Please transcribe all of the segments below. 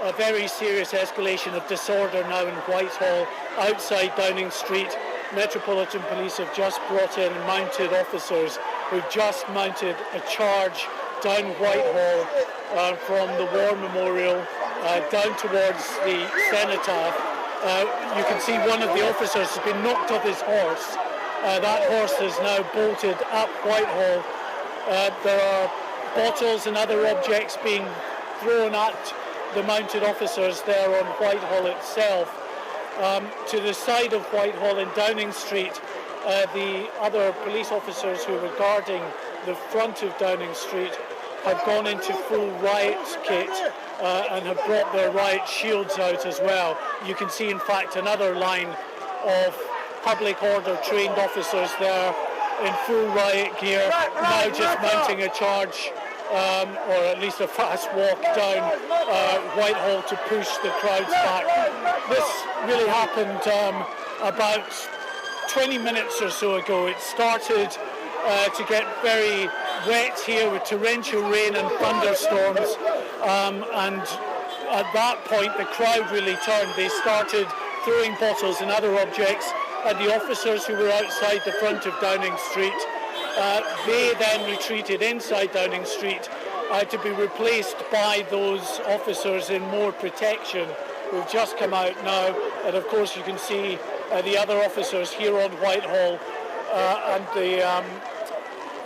a very serious escalation of disorder now in Whitehall, outside Downing Street. Metropolitan Police have just brought in mounted officers who've just mounted a charge down Whitehall from the War Memorial down towards the Cenotaph. You can see one of the officers has been knocked off his horse. That horse is now bolted up Whitehall. There are bottles and other objects being thrown at the mounted officers there on Whitehall itself. To the side of Whitehall in Downing Street, the other police officers who were guarding the front of Downing Street have gone into full riot kit and have brought their riot shields out as well. You can see, in fact, another line of public order trained officers there in full riot gear, now just mounting a charge, or at least a fast walk down Whitehall to push the crowds back. This really happened about 20 minutes or so ago. It started to get very wet here with torrential rain and thunderstorms, and at that point the crowd really turned. They started throwing bottles and other objects at the officers who were outside the front of Downing Street. They then retreated inside Downing Street to be replaced by those officers in more protection who've just come out now. And of course you can see the other officers here on Whitehall and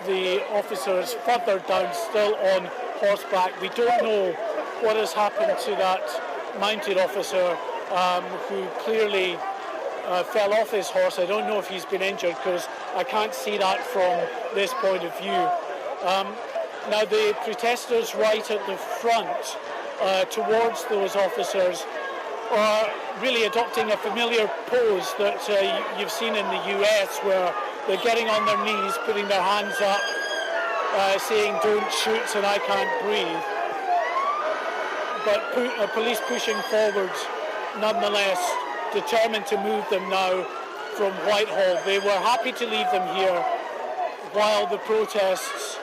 the officers further down still on horseback. We don't know what has happened to that mounted officer who clearly fell off his horse. I don't know if he's been injured because I can't see that from this point of view. Now the protesters right at the front towards those officers are really adopting a familiar pose that you've seen in the US, where they're getting on their knees, putting their hands up, saying "don't shoot" and "I can't breathe." But police pushing forward nonetheless, determined to move them now from Whitehall. They were happy to leave them here while the protests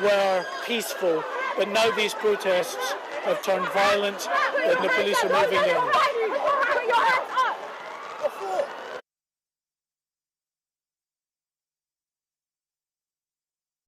were peaceful, but now these protests have turned violent and the police are moving in.